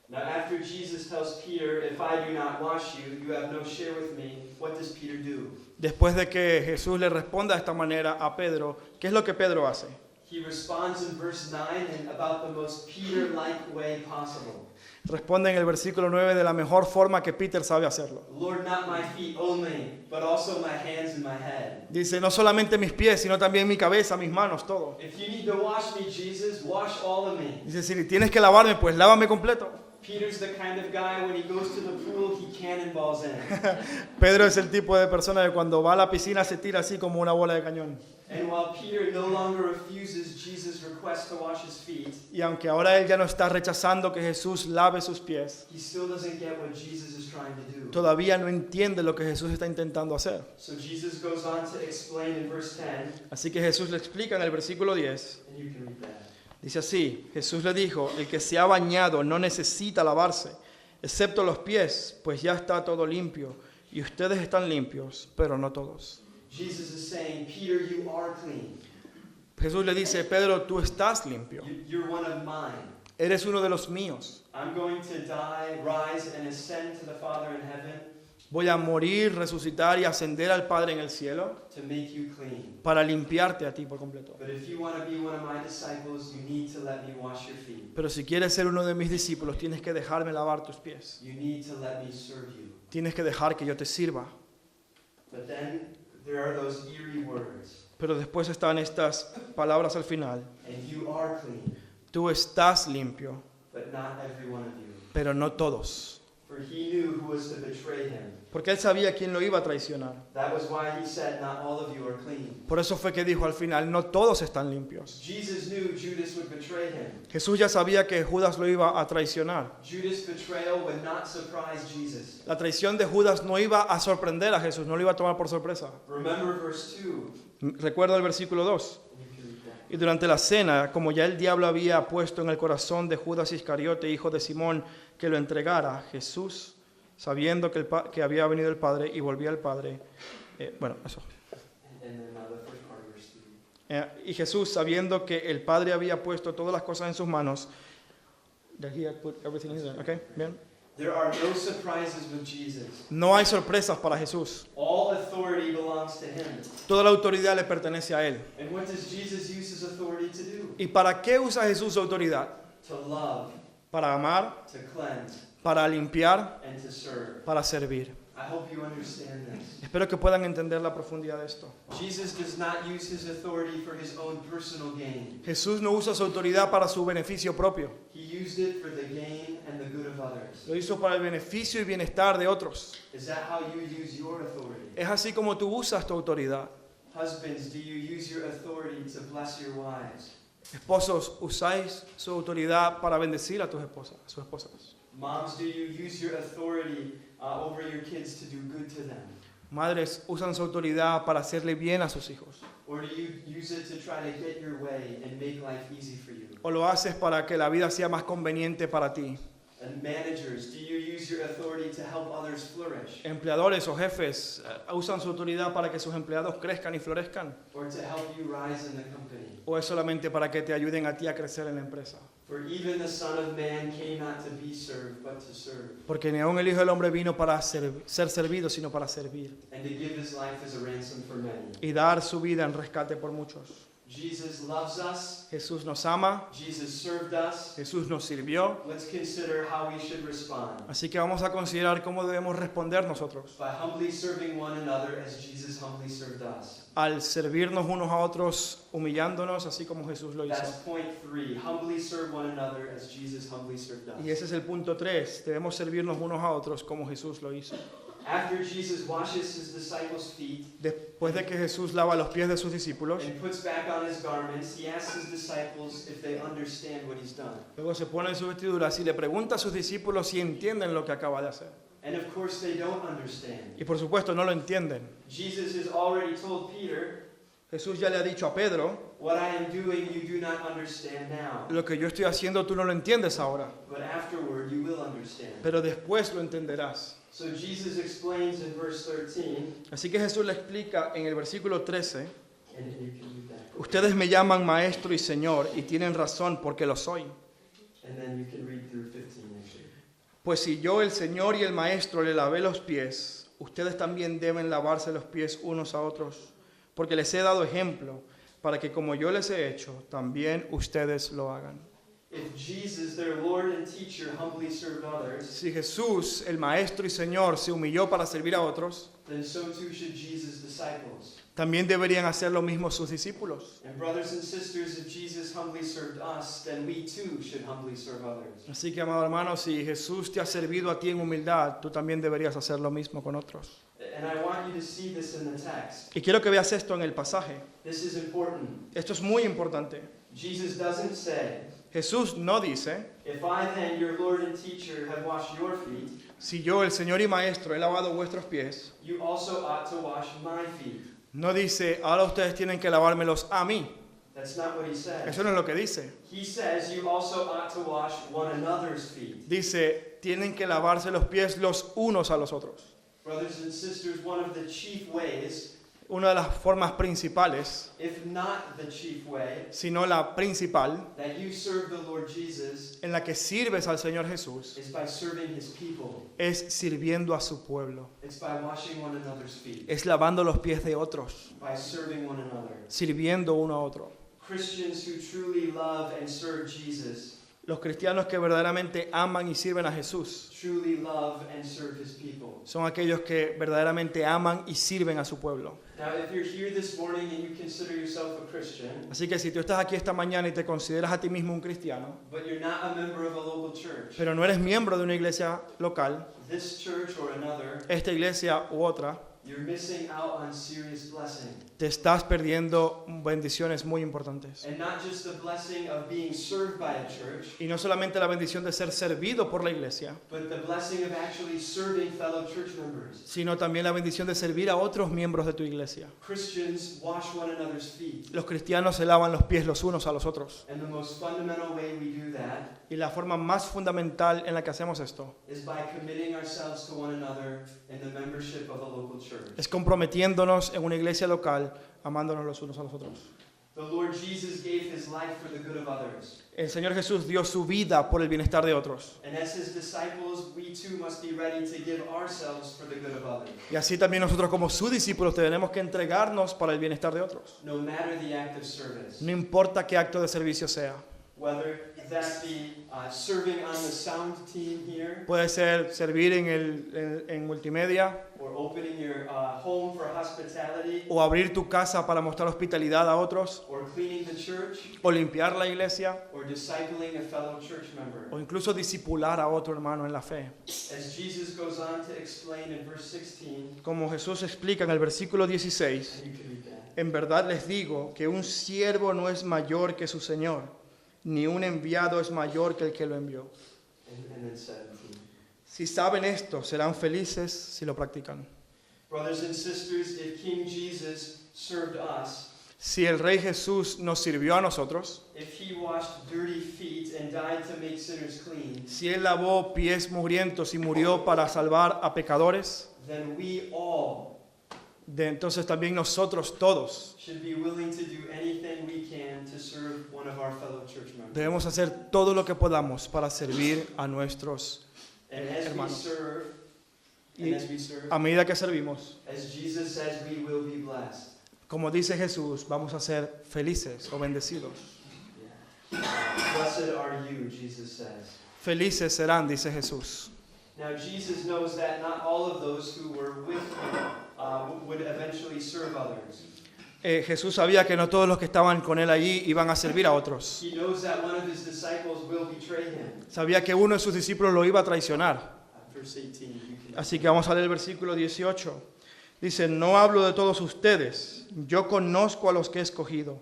Now, after Jesus tells Peter, if I do not wash you, you have no share with me, what does Peter do? Después de que Jesús le responda de esta manera a Pedro, ¿qué es lo que Pedro hace? He responds in verse 9 in about the most Peter-like way possible. Responde en el versículo 9 de la mejor forma que Peter sabe hacerlo. Lord, not my feet only, but also my hands and my head. Dice, no solamente mis pies, sino también mi cabeza, mis manos, todo. If you need to wash me, Jesus, wash all of me. Dice, si tienes que lavarme, pues lávame completo. Peter's the kind of guy, when he goes to the pool, he cannonballs in. Pedro es el tipo de persona que cuando va a la piscina se tira así como una bola de cañón. And while Peter no longer refuses Jesus' request to wash his feet, Y aunque ahora él ya no está rechazando que Jesús lave sus pies, he still doesn't get what Jesus is trying to do. todavía no entiende lo que Jesús está intentando hacer. So Jesus goes on to explain in verse 10, Así que Jesús le explica en el versículo 10. and you can read that. Dice así, Jesús le dijo, el que se ha bañado no necesita lavarse, excepto los pies, pues ya está todo limpio, y ustedes están limpios, pero no todos. Jesus is saying, Peter, you are clean. Jesús le dice, Pedro, tú estás limpio, You're one of mine. eres uno de los míos. I'm going to die, rise, and ascend to the Father in heaven Voy a morir, resucitar y ascender al Padre en el cielo to make you clean. para limpiarte a ti por completo. But if you want to be one of my disciples, you need to let me wash your feet. Pero si quieres ser uno de mis discípulos, tienes que dejarme lavar tus pies. You need to let me serve you. Tienes que dejar que yo te sirva. But then there are those eerie words. Pero después están estas palabras al final. And you are clean, Tú estás limpio, but not every one of you. pero no todos. For he knew who was to betray him. Porque él sabía quién lo iba a traicionar. That was why he said, not all of you are clean. Por eso fue que dijo al final, no todos están limpios. Jesus knew Judas would betray him. Jesús ya sabía que Judas lo iba a traicionar. Judas' betrayal would not surprise Jesus. La traición de Judas no iba a sorprender a Jesús, no lo iba a tomar por sorpresa. Remember verse 2. Recuerda el versículo 2. Y durante la cena, como ya el diablo había puesto en el corazón de Judas Iscariote, hijo de Simón, que lo entregara, Jesús, sabiendo que había venido el Padre y volvía al Padre. Bueno, eso. And then the first part of verse 3. Y Jesús, sabiendo que el Padre había puesto todas las cosas en sus manos, that he had put everything in there. Okay, bien. There are no surprises with Jesus. No hay sorpresas para Jesús. All authority belongs to him. Toda la autoridad le pertenece a Él. And what does Jesus use his authority to do? ¿Y para qué usa Jesús su autoridad? To love, Para amar, to cleanse, para limpiar, and to serve. para servir. I hope you understand this. Espero que puedan entender la profundidad de esto. Jesus does not use his authority for his own personal gain. Jesús no usa su autoridad para su beneficio propio. He used it for the gain and the good of others. Lo hizo para el beneficio y bienestar de otros. Is that how you use your authority? Es así como tú usas tu autoridad. Husbands, do you use your authority to bless your wives? Esposos, usáis su autoridad para bendecir a tus esposas, a sus esposas. Moms, do you use your authority over your kids to do good to them? Madres, usan su autoridad para hacerle bien a sus hijos. Or do you use it to try to get your way and make life easy for you? O lo haces para que la vida sea más conveniente para ti. And managers, do you use your authority to help others flourish? Empleadores o jefes usan su autoridad para que sus empleados crezcan y florezcan. Or to help you rise in the company? O es solamente para que te ayuden a ti a crecer en la empresa. For even the Son of Man came not to be served, but to serve, Porque ni aun el Hijo del Hombre vino para ser servido, sino para servir. and to give his life as a ransom for many. Y dar su vida en rescate por muchos. Jesus loves us. Jesús nos ama, Jesus served us. Jesús nos sirvió. Let's consider how we should respond Así que vamos a considerar cómo debemos responder nosotros by humbly serving one another as Jesus humbly served us. al servirnos unos a otros, humillándonos, así como Jesús lo hizo. That's point 3. Humbly serve one another as Jesus humbly served us. Y ese es el punto 3. Debemos servirnos unos a otros como Jesús lo hizo. After Jesus washes his disciples' feet Después de que Jesús lava los pies de sus discípulos, and puts back on his garments, he asks his disciples if they understand what he's done. luego se pone en sus vestiduras y le pregunta a sus discípulos si entienden lo que acaba de hacer. And of course they don't understand. Y por supuesto no lo entienden. Jesus has already told Peter, Jesús ya le ha dicho a Pedro, what I am doing you do not understand now, lo que yo estoy haciendo tú no lo entiendes ahora, but afterward you will understand. pero después lo entenderás. So Jesus explains in verse 13, Así que Jesús le explica en el versículo 13, and you can read that. ustedes me llaman maestro y señor y tienen razón porque lo soy. And then you can read through 15 actually. Pues si yo, el Señor y el Maestro, le lavé los pies, ustedes también deben lavarse los pies unos a otros, porque les he dado ejemplo, para que como yo les he hecho, también ustedes lo hagan. If Jesus, their Lord and teacher, humbly served others, Si Jesús, el Maestro y Señor, se humilló para servir a otros, then so too should Jesus' disciples. también deberían hacer lo mismo sus discípulos. And brothers and sisters, if Jesus humbly served us, then we too should humbly serve others. Así que, amado hermano, si Jesús te ha servido a ti en humildad, tú también deberías hacer lo mismo con otros. And I want you to see this in the text. Y quiero que veas esto en el pasaje. This is important. Esto es muy importante. Jesus doesn't say, Jesús no dice, if I then, your Lord and teacher, have washed your feet, si yo, el Señor y Maestro, he lavado vuestros pies. you also ought to wash my feet. No dice, ahora ustedes tienen que lavármelos a mí. That's not what he says. Eso no es lo que dice. He says you also ought to wash one another's feet. Dice, tienen que lavarse los pies los unos a los otros. Brothers and sisters, one of the chief ways, Una de las formas principales, if not the chief way, sino la principal, that you serve the Lord Jesus en la que sirves al Señor Jesús, is by serving his people. es sirviendo a su pueblo. It's by washing one another's feet, Es lavando los pies de otros, by serving one another. sirviendo uno a otro. Christians who truly love and serve Jesus Los cristianos que verdaderamente aman y sirven a Jesús truly love and serve his people. son aquellos que verdaderamente aman y sirven a su pueblo. Now, if you're here this morning and you consider yourself a Christian, Así que si tú estás aquí esta mañana y te consideras a ti mismo un cristiano, but you're not a member of a local church, pero no eres miembro de una iglesia local, this church or another, esta iglesia u otra, you're missing out on serious blessing. te estás perdiendo bendiciones muy importantes. And not just the blessing of being served by a church, Y no solamente la bendición de ser servido por la iglesia, but the blessing of actually serving fellow church members. sino también la bendición de servir a otros miembros de tu iglesia. Christians wash one another's feet. Los cristianos se lavan los pies los unos a los otros. And the most fundamental way we do that Y la forma más fundamental en la que hacemos esto is by committing ourselves to one another in the membership of a local church. es comprometiéndonos en una iglesia local, amándonos los unos a los otros. The Lord Jesus gave his life for the good of others. El Señor Jesús dio su vida por el bienestar de otros. And as his disciples, we too must be ready to give ourselves for the good of others, Y así también nosotros como sus discípulos tenemos que entregarnos para el bienestar de otros. no matter the act of service. No importa qué acto de servicio sea. Whether that be serving on the sound team here, Puede ser servir en multimedia, or opening your home for hospitality, o abrir tu casa para mostrar hospitalidad a otros, or cleaning the church, o limpiar la iglesia, or discipling a fellow church member. o incluso discipular a otro hermano en la fe. As Jesus goes on to explain in verse 16, Como Jesús explica en el versículo 16, and you can read that. en verdad les digo que un siervo no es mayor que su Señor, ni un enviado es mayor que el que lo envió. And then 17. Si saben esto, serán felices si lo practican. Brothers and sisters, if King Jesus served us, Si el Rey Jesús nos sirvió a nosotros, if he washed dirty feet and died to make sinners clean, si Él lavó pies mugrientos y murió para salvar a pecadores, then we all entonces también nosotros todos should be willing to do anything we can to serve one of our fellow church members. debemos hacer todo lo que podamos para servir a nuestros And as we hermanos. serve, Y and as we serve, a medida que servimos, as Jesus says, we will be blessed. Como dice Jesús, vamos a ser felices o bendecidos. Blessed are you, Jesus says. Felices serán, dice Jesús. Now, Jesus knows that not all of those who were with him would eventually serve others. Jesús sabía que no todos los que estaban con él allí iban a servir a otros. He knows that one of his disciples will betray him. Sabía que uno de sus discípulos lo iba a traicionar. Verse 18. You can... Así que vamos a leer el versículo 18. Dice, no hablo de todos ustedes, yo conozco a los que he escogido,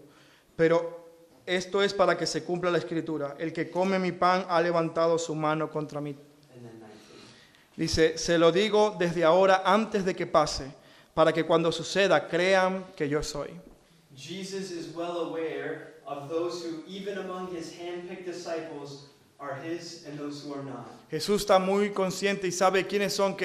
pero esto es para que se cumpla la escritura. El que come mi pan ha levantado su mano contra mí. And then 19. Dice, se lo digo desde ahora antes de que pase, para que cuando suceda crean que yo soy. Jesus is well aware of those who, even among his hand-picked disciples, are his and those who are not. Jesús está muy consciente y sabe quiénes son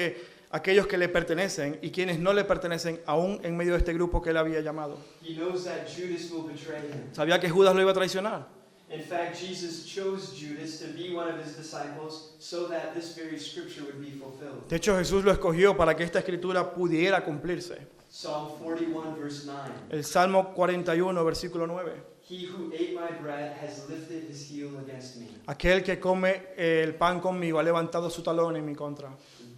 aquellos que le pertenecen y quienes no le pertenecen, aún en medio de este grupo que él había llamado. He knows that Judas will betray him. Sabía que Judas lo iba a traicionar. In fact, Jesus chose Judas to be one of his disciples so that this very scripture would be fulfilled. De hecho, Jesús lo escogió para que esta escritura pudiera cumplirse. Psalm 41, verse 9. El Salmo 41, versículo 9. He who ate my bread has lifted his heel against me. Aquel que come el pan conmigo ha levantado su talón en mi contra.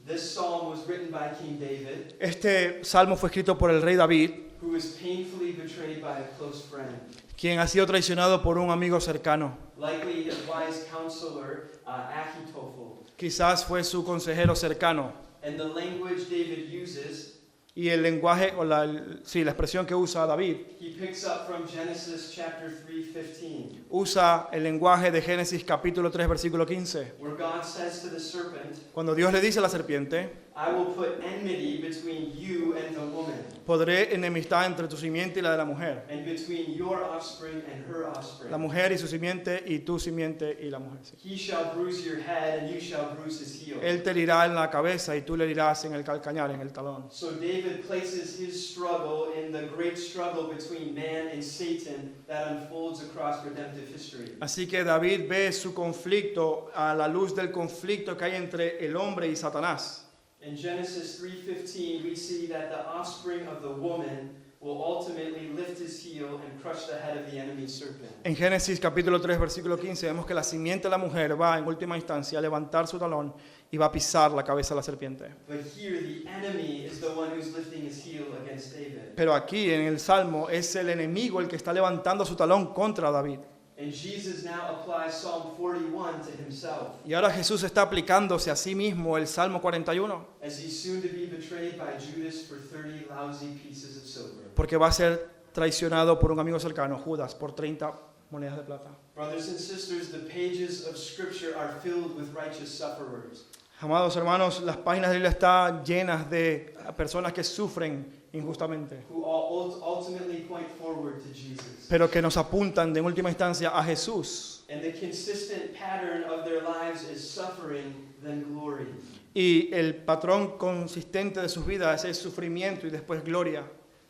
This psalm was written by King David, Este salmo fue escrito por el rey David, who was painfully betrayed by a close friend. quien ha sido traicionado por un amigo cercano. Likely his wise counselor, Ahithophel. Quizás fue su consejero cercano. And the language David uses, Y el lenguaje, o la expresión que usa David, he picks up from Genesis chapter 3:15, usa el lenguaje de Génesis capítulo 3, versículo 15. where God says to the serpent, Cuando Dios le dice a la serpiente, I will put enmity between you and the woman, podré enemistad entre tu simiente y la de la mujer. and between your offspring and her offspring. La mujer y su simiente y tu simiente y la mujer. Sí. He shall bruise your head, and you shall bruise his heel. Él te herirá en la cabeza y tú le herirás en el calcañar, en el talón. So David places his struggle in the great struggle between man and Satan that unfolds across redemptive history. Así que David ve su conflicto a la luz del conflicto que hay entre el hombre y Satanás. In Genesis 3:15, we see that the offspring of the woman will ultimately lift his heel and crush the head of the enemy serpent. En Génesis capítulo 3, versículo 15, vemos que la simiente de la mujer va en última instancia a levantar su talón y va a pisar la cabeza de la serpiente. But here, the enemy is the one who's lifting his heel against David. Pero aquí en el Salmo es el enemigo el que está levantando su talón contra David. And Jesus now applies Psalm 41 to himself, Y ahora Jesús está aplicándose a sí mismo el Salmo 41, as he's soon to be betrayed by Judas for 30 lousy pieces of silver. porque va a ser traicionado por un amigo cercano, Judas, por 30 monedas de plata. Brothers and sisters, the pages of Scripture are filled with righteous sufferers. Amados hermanos, las páginas de la Biblia están llenas de personas que sufren injustamente, Who all ultimately point forward to Jesus. pero que nos apuntan de última instancia a Jesús. And the consistent pattern of their lives is suffering, then glory. Y el patrón consistente de sus vidas es sufrimiento y después gloria.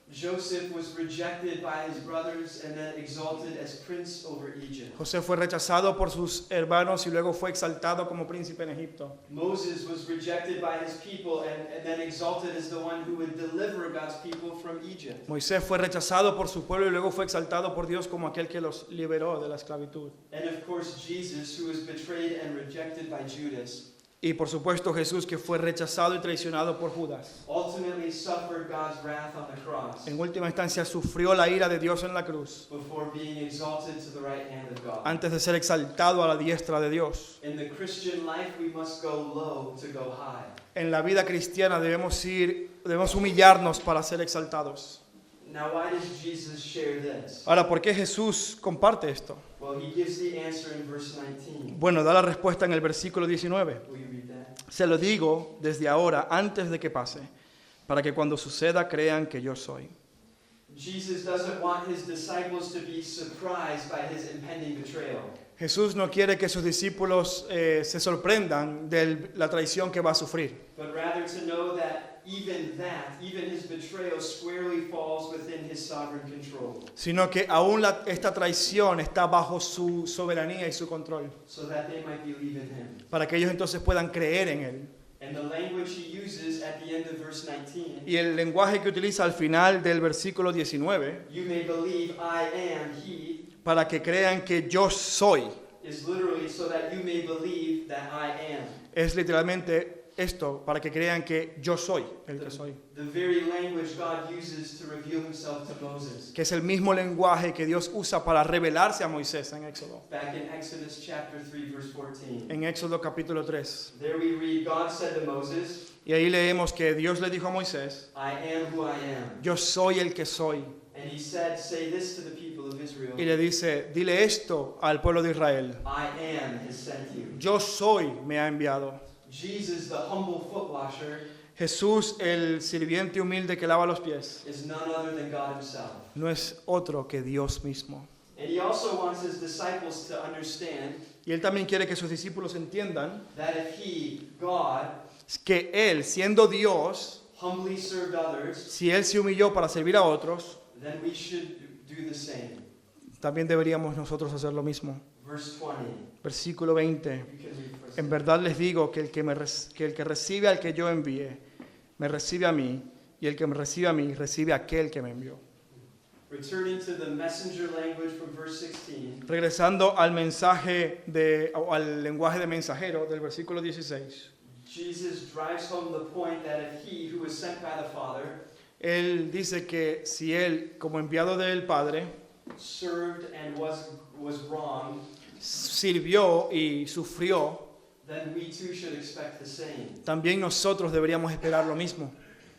Joseph was rejected by his brothers and then exalted as prince over Egypt. José fue rechazado por sus hermanos y luego fue exaltado como príncipe en Egipto. Moses was rejected by his people and then exalted as the one who would deliver God's people from Egypt. Moisés fue rechazado por su pueblo y luego fue exaltado por Dios como aquel que los liberó de la esclavitud. And of course, Jesus, who was betrayed and rejected by Judas, Y por supuesto Jesús, que fue rechazado y traicionado por Judas. ultimately suffered God's wrath on the cross En última instancia sufrió la ira de Dios en la cruz before being exalted to the right hand of God. antes de ser exaltado a la diestra de Dios. In the Christian life, we must go low to go high. En la vida cristiana debemos humillarnos para ser exaltados. Now, why does Jesus share this? Ahora, ¿por qué Jesús comparte esto? Well, he gives the answer in verse 19. Bueno, da la respuesta en el versículo 19. Will you read that? Se lo digo desde ahora, antes de que pase, para que cuando suceda crean que yo soy. Jesus doesn't want his disciples to be surprised by his impending betrayal. Jesús no quiere que sus discípulos se sorprendan de la traición que va a sufrir, But rather to know that, even his betrayal squarely falls within his sovereign control, sino que aún esta traición está bajo su soberanía y su control, so that they might believe in him. para que ellos entonces puedan creer en Él. And the language he uses at the end of verse 19, Y el lenguaje que utiliza al final del versículo 19, you may believe I am he, para que crean que yo soy, is literally so that you may believe that I am. es literalmente esto, para que crean que yo soy el que soy. The very language God uses to reveal himself to Moses. Que es el mismo lenguaje que Dios usa para revelarse a Moisés en Éxodo. Back in Exodus chapter 3, verse 14. En Éxodo capítulo 3. There we read, God said to Moses, Y ahí leemos que Dios le dijo a Moisés, I am who I am. yo soy el que soy. And he said, say this to the people of Israel, Y le dice, dile esto al pueblo de Israel. I am has sent you. Yo soy me ha enviado. Jesus, the humble foot washer, Jesús, el sirviente humilde que lava los pies, is none other than God himself. no es otro que Dios mismo. And he also wants his disciples to understand Y Él también quiere que sus discípulos entiendan that if he, God, que Él, siendo Dios, humbly served others, si Él se humilló para servir a otros, then we should do the same. también deberíamos nosotros hacer lo mismo. Verse 20. Versículo 20. You can read first. En verdad les digo que el que recibe al que yo envié, me recibe a mí, y el que me recibe a mí, recibe a aquel que me envió. Returning to the messenger language from verse 16. Regresando al mensaje o al lenguaje de mensajero del versículo 16. Jesus drives home the point that if he who was sent by the Father Él dice que si Él, como enviado del Padre, served and was wrong, sirvió y sufrió, then we too should expect the same. también nosotros deberíamos esperar lo mismo.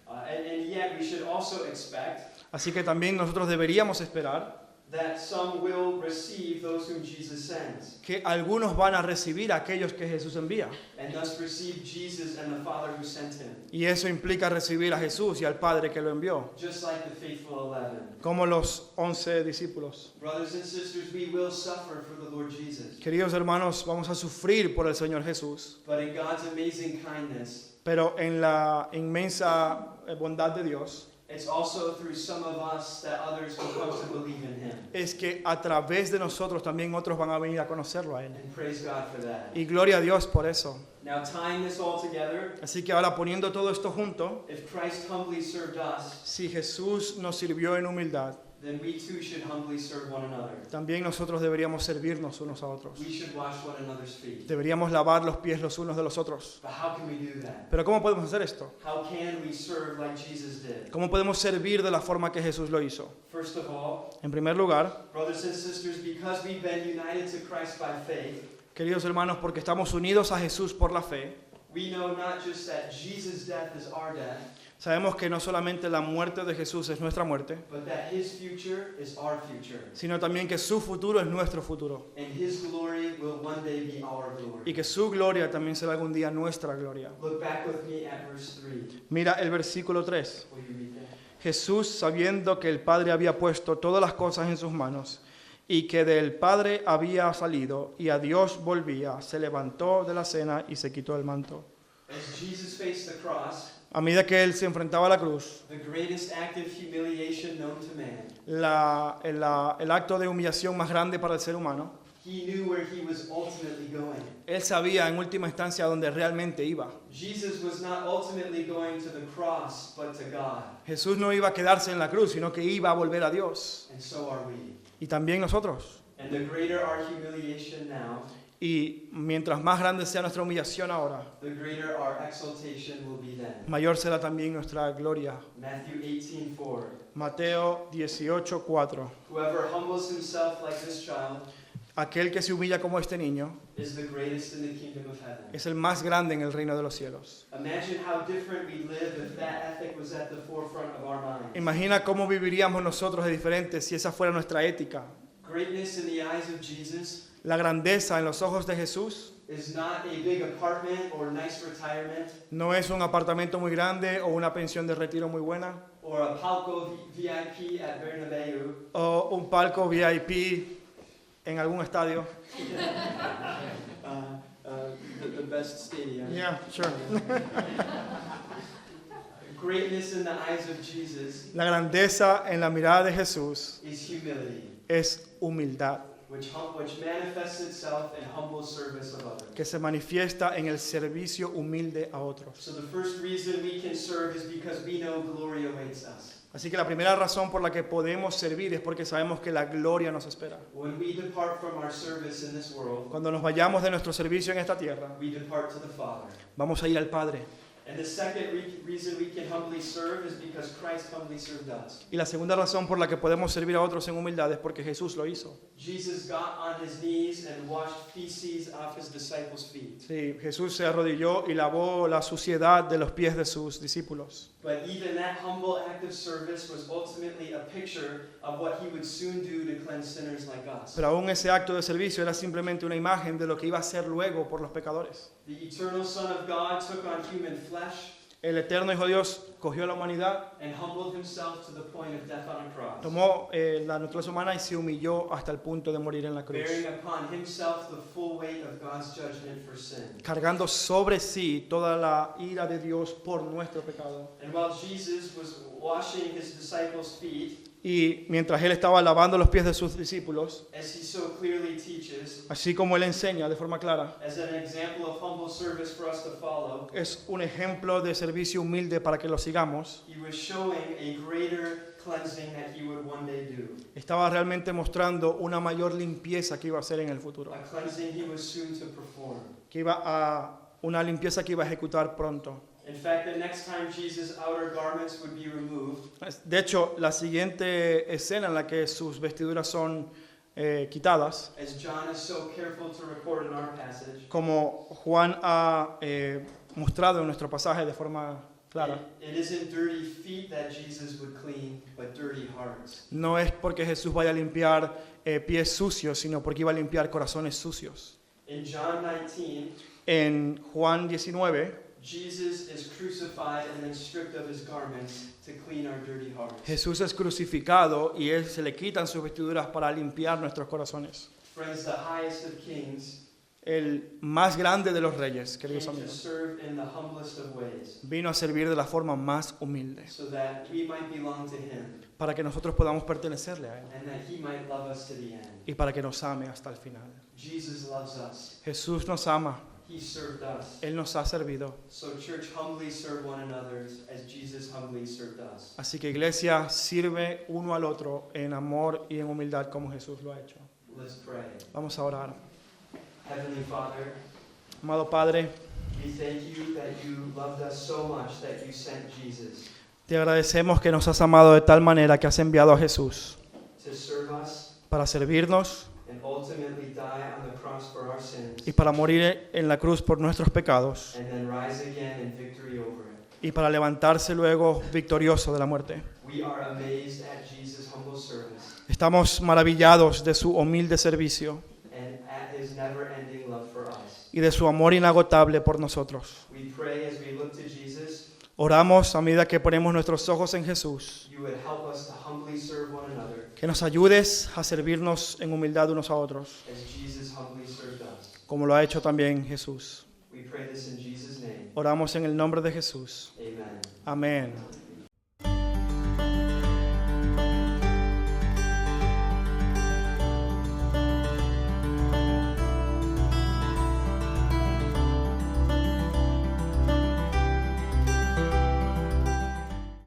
And yet we should also expect Así que también nosotros deberíamos esperar that some will receive those whom Jesus sends, que algunos van a recibir a aquellos que Jesús envía. and thus receive Jesus and the Father who sent him, Y eso implica recibir a Jesús y al Padre que lo envió, just like the faithful 11. como los 11 discípulos. Brothers and sisters, we will suffer for the Lord Jesus, Queridos hermanos, vamos a sufrir por el Señor Jesús, but in God's amazing kindness, pero en la inmensa bondad de Dios it's also through some of us that others will come to believe in him. es que a través de nosotros también otros van a venir a conocerlo a Él. And praise God for that. Y gloria a Dios por eso. Now, tying this all together, Así que ahora poniendo todo esto junto, if Christ humbly served us, si Jesús nos sirvió en humildad, then we too should humbly serve one another. también nosotros deberíamos servirnos unos a otros. We should wash one another's feet. Deberíamos lavar los pies los unos de los otros. But how can we do that? Pero ¿cómo podemos hacer esto? How can we serve like Jesus did? ¿Cómo podemos servir de la forma que Jesús lo hizo? First of all, En primer lugar, brothers and sisters, because we've been united to Christ by faith, queridos hermanos, porque estamos unidos a Jesús por la fe, we know not just that Jesus' death is our death, sabemos que no solamente la muerte de Jesús es nuestra muerte, but that his future is our future. sino también que su futuro es nuestro futuro And his glory will one day be our y glory. que su gloria también será algún día nuestra gloria. Look back with me at verse 3. Mira el versículo 3. Will you read that? Jesús, sabiendo que el Padre había puesto todas las cosas en sus manos y que del Padre había salido y a Dios volvía, se levantó de la cena y se quitó el manto. As Jesus faced the cross, A medida que él se enfrentaba a la cruz, the greatest act of humiliation known to man, el acto de humillación más grande para el ser humano, he knew where he was ultimately going. él sabía en última instancia a dónde realmente iba. Jesus was not ultimately going to the cross, but to God. Jesús no iba a quedarse en la cruz, sino que iba a volver a Dios. And so are we. Y también nosotros. And the greater our humiliation now, Y mientras más grande sea nuestra humillación ahora, the greater our exaltation will be then. mayor será también nuestra gloria. Matthew 18:4. Mateo 18:4. Whoever humbles himself like this child Aquel que se humilla como este niño is the greatest in the kingdom of heaven. es el más grande en el reino de los cielos. Imagine how different we'd live if that ethic was at the forefront of our minds. Imagina cómo viviríamos nosotros de diferente si esa fuera nuestra ética. Greatness in the eyes of Jesus La grandeza en los ojos de Jesús is not a big apartment or nice retirement no es un apartamento muy grande o una pensión de retiro muy buena or a palco VIP at Bernabeu. o un palco VIP en algún estadio. The best stadium. Yeah, sure. Greatness in the eyes of Jesus La grandeza en la mirada de Jesús is humility. es humildad. which manifests itself in humble service of others. que se manifiesta en el servicio humilde a otros. So the first reason we can serve is because we know glory awaits us. Así que la primera razón por la que podemos servir es porque sabemos que la gloria nos espera. When we depart from our service in this world, Cuando nos vayamos de nuestro servicio en esta tierra, we depart to the Father. vamos a ir al Padre. And the second reason we can humbly serve is because Christ humbly served us. Y la segunda razón por la que podemos servir a otros en humildad es porque Jesús lo hizo. Jesus got on his knees and washed feces off his disciples' feet. Sí, Jesús se arrodilló y lavó la suciedad de los pies de sus discípulos. But even that humble act of service was ultimately a picture of what he would soon do to cleanse sinners like us. Pero aún ese acto de servicio era simplemente una imagen de lo que iba a hacer luego por los pecadores. The eternal Son of God took on human flesh El eterno Hijo de Dios cogió a la humanidad, and humbled himself to the point of death on a cross, tomó la naturaleza humana y se humilló hasta el punto de morir en la cruz, bearing upon himself the full weight of God's judgment for sin. cargando sobre sí toda la ira de Dios por nuestro pecado. And while Jesus was washing his disciples' feet, Y mientras él estaba lavando los pies de sus discípulos, as he so clearly teaches, así como él enseña de forma clara, as an example of humble service for us to follow, es un ejemplo de servicio humilde para que lo sigamos. he was showing a greater cleansing that he would one day do, Estaba realmente mostrando una mayor limpieza que iba a hacer en el futuro, a cleansing he was soon to perform. una limpieza que iba a ejecutar pronto. In fact, the next time Jesus' outer garments would be removed, De hecho, la siguiente escena en la que sus vestiduras son quitadas, as John is so careful to record in our passage, como Juan ha mostrado en nuestro pasaje de forma clara, it isn't dirty feet that Jesus would clean, but dirty hearts. no es porque Jesús vaya a limpiar pies sucios, sino porque iba a limpiar corazones sucios. In John 19, En Juan 19, Jesus is crucified and then stripped of his garments to clean our dirty hearts. Jesús es crucificado y se le quitan sus vestiduras para limpiar nuestros corazones. Friends, the highest of kings El más grande de los reyes, came queridos to amigos, serve in the humblest of ways, vino a servir de la forma más humilde, so that we might belong to him para que nosotros podamos pertenecerle a Él and that he might love us to the end. y para que nos ame hasta el final. Jesus loves us. Jesús nos ama, He served us. Él nos ha servido. So church, humbly serve one another as Jesus humbly served us. Así que iglesia, sirve uno al otro en amor y en humildad como Jesús lo ha hecho. Let's pray. Vamos a orar. Heavenly Father, Amado Padre, we thank you that you loved us so much that you sent Jesus te agradecemos que nos has amado de tal manera que has enviado a Jesús to serve us para servirnos and ultimately die on the cross for our sins y para morir en la cruz por nuestros pecados and then rise again in victory over it. y para levantarse luego victorioso de la muerte. We are amazed at Jesus' humble service Estamos maravillados de su humilde servicio and at his never-ending love for us. y de su amor inagotable por nosotros. We pray as we look to Jesus, Oramos a medida que ponemos nuestros ojos en Jesús, you would help us to humbly serve one another que nos ayudes a servirnos en humildad unos a otros, as Jesus humbly served us. como lo ha hecho también Jesús. We pray this in Jesus' name. Oramos en el nombre de Jesús. Amen. Amén.